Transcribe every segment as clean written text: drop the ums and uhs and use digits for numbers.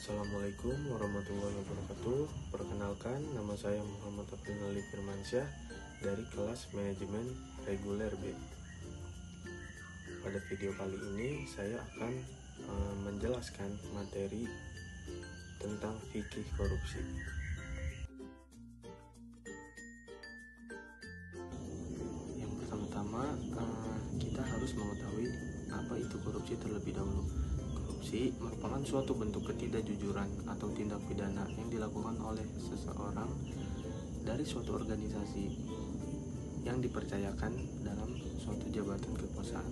Assalamualaikum warahmatullahi wabarakatuh. Perkenalkan, nama saya Muhammad Abdul Firmansyah dari kelas Manajemen Reguler B. Pada video kali ini saya akan menjelaskan materi tentang fikih korupsi. Yang pertama-tama kita harus mengetahui apa itu korupsi terlebih dahulu. Korupsi merupakan suatu bentuk ketidakjujuran atau tindak pidana yang dilakukan oleh seseorang dari suatu organisasi yang dipercayakan dalam suatu jabatan kekuasaan.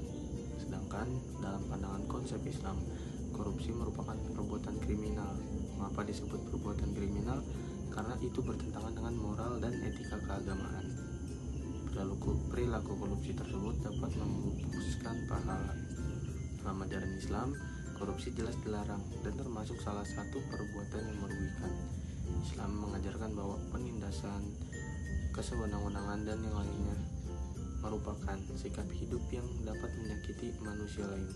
Sedangkan dalam pandangan konsep Islam, korupsi merupakan perbuatan kriminal. Mengapa disebut perbuatan kriminal? Karena itu bertentangan dengan moral dan etika keagamaan. Perilaku korupsi tersebut dapat memupuskan pahala. Dalam ajaran Islam, korupsi jelas dilarang dan termasuk salah satu perbuatan yang merugikan. Islam mengajarkan bahwa penindasan, kesewenang-wenangan, dan yang lainnya merupakan sikap hidup yang dapat menyakiti manusia lain.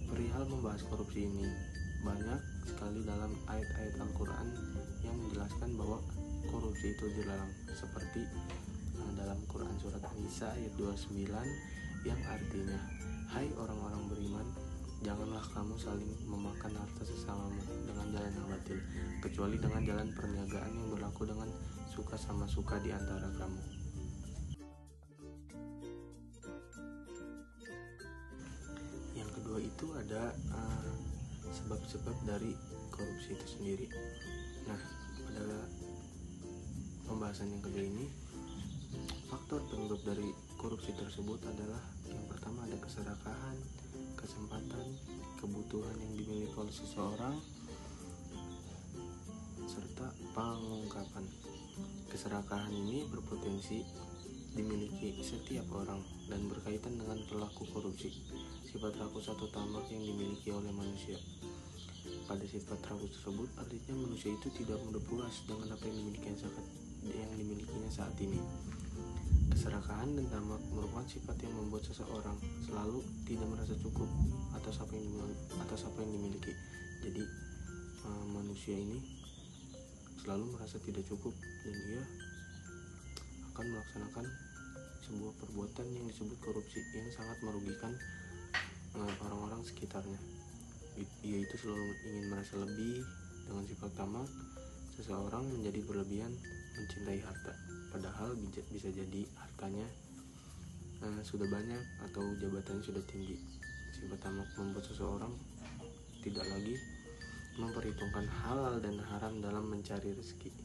Perihal membahas korupsi ini, banyak sekali dalam ayat-ayat Al-Quran yang menjelaskan bahwa korupsi itu dilarang, seperti dalam Quran Surat An-Nisa ayat 29 yang artinya, hai orang-orang beriman, janganlah kamu saling memakan harta sesamamu dengan jalan yang batil, kecuali dengan jalan perniagaan yang berlaku dengan suka sama suka di antara kamu. Yang kedua itu ada sebab-sebab dari korupsi itu sendiri. Nah, pada pembahasan yang kedua ini, faktor penyebab dari korupsi tersebut adalah yang pertama ada keserakahan, kesempatan, kebutuhan yang dimiliki oleh seseorang, serta pengungkapan. Keserakahan ini berpotensi dimiliki setiap orang dan berkaitan dengan pelaku korupsi. Sifat rakus atau tamak yang dimiliki oleh manusia. Pada sifat rakus tersebut, artinya manusia itu tidak mudah puas dengan apa yang dimilikinya saat ini. Keserakahan dan tamak merupakan sifat yang membuat seseorang selalu tidak merasa cukup atas apa yang dimiliki. Jadi manusia ini selalu merasa tidak cukup dan ia akan melaksanakan sebuah perbuatan yang disebut korupsi yang sangat merugikan orang-orang sekitarnya. Ia itu selalu ingin merasa lebih. Dengan sifat tamak, seseorang menjadi berlebihan mencintai harta, padahal bisa jadi hartanya sudah banyak atau jabatannya sudah tinggi. Sifat tamak membuat seseorang tidak lagi memperhitungkan halal dan haram dalam mencari rezeki.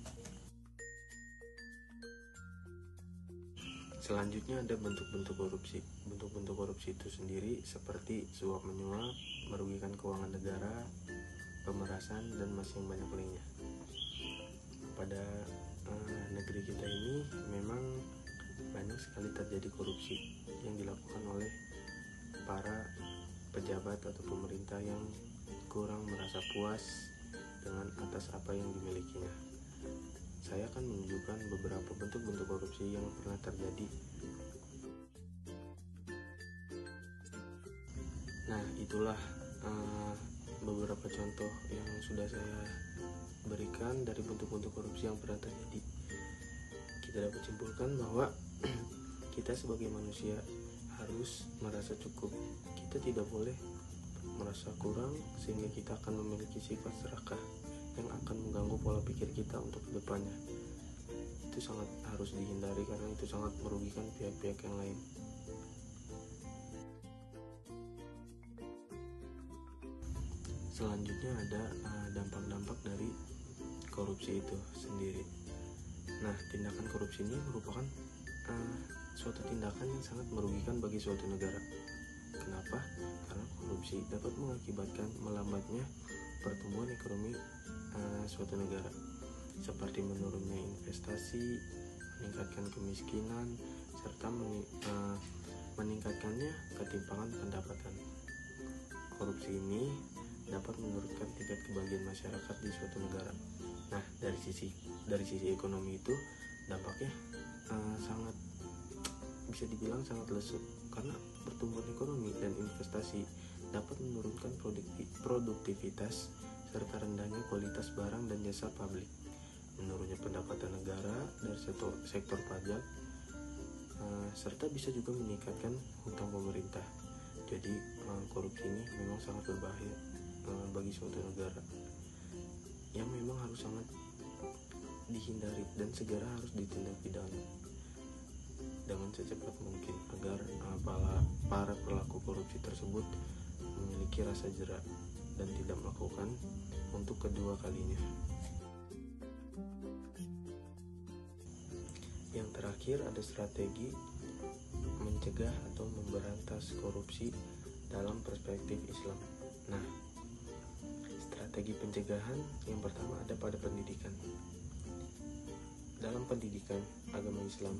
Selanjutnya ada bentuk-bentuk korupsi. Bentuk-bentuk korupsi itu sendiri seperti suap menyuap, merugikan keuangan negara, pemerasan, dan masih banyak lainnya. Pada negeri kita ini memang banyak sekali terjadi korupsi yang dilakukan oleh para pejabat atau pemerintah yang kurang merasa puas dengan atas apa yang dimilikinya. Saya akan menunjukkan beberapa bentuk-bentuk korupsi yang pernah terjadi. Nah, itulah beberapa contoh yang sudah saya berikan dari bentuk-bentuk korupsi yang pernah terjadi. Kita dapat simpulkan bahwa kita sebagai manusia harus merasa cukup. Kita tidak boleh merasa kurang sehingga kita akan memiliki sifat serakah yang akan mengganggu pola pikir kita untuk kedepannya. Itu sangat harus dihindari karena itu sangat merugikan pihak-pihak yang lain. Selanjutnya ada dampak-dampak dari korupsi itu sendiri. Nah, tindakan korupsi ini merupakan suatu tindakan yang sangat merugikan bagi suatu negara. Kenapa? Karena korupsi dapat mengakibatkan melambatnya pertumbuhan ekonomi suatu negara, seperti menurunnya investasi, meningkatkan kemiskinan, serta meningkatkannya ketimpangan pendapatan. Korupsi ini dapat menurunkan tingkat kebahagiaan masyarakat di suatu negara. Nah, dari sisi ekonomi itu dampaknya sangat bisa dibilang sangat lesu, karena pertumbuhan ekonomi dan investasi dapat menurunkan produktivitas serta rendahnya kualitas barang dan jasa publik, menurunnya pendapatan negara dari sektor pajak, serta bisa juga meningkatkan hutang pemerintah. Jadi korupsi ini memang sangat berbahaya bagi suatu negara, yang memang harus sangat dihindari dan segera harus ditindak pidana dengan secepat mungkin agar para pelaku korupsi tersebut memiliki rasa jera dan tidak melakukan untuk kedua kalinya. Yang terakhir ada strategi mencegah atau memberantas korupsi dalam perspektif Islam. Nah, strategi pencegahan yang pertama ada pada pendidikan. Dalam pendidikan agama Islam,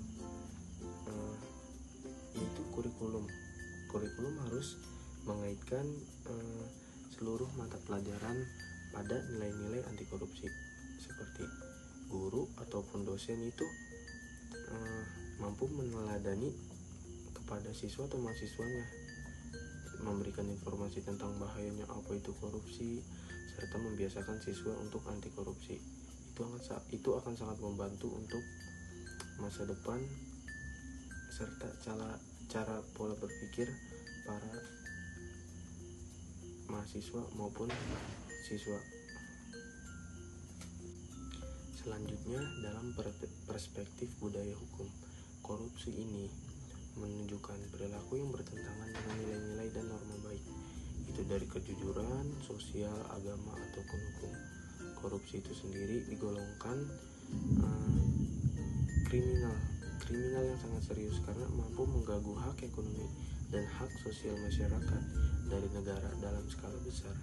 yaitu kurikulum harus mengaitkan seluruh mata pelajaran pada nilai-nilai anti korupsi, seperti guru ataupun dosen itu mampu meneladani kepada siswa atau mahasiswanya, memberikan informasi tentang bahayanya apa itu korupsi, serta membiasakan siswa untuk anti korupsi. Itu akan sangat membantu untuk masa depan serta cara pola berpikir para mahasiswa maupun siswa. Selanjutnya, dalam perspektif budaya hukum, korupsi ini menunjukkan perilaku yang bertentangan dengan nilai-nilai dan norma baik, itu dari kejujuran, sosial, agama, ataupun hukum. Korupsi itu sendiri digolongkan kriminal yang sangat serius karena mampu mengganggu hak ekonomi dan hak sosial masyarakat dari negara dalam skala besar.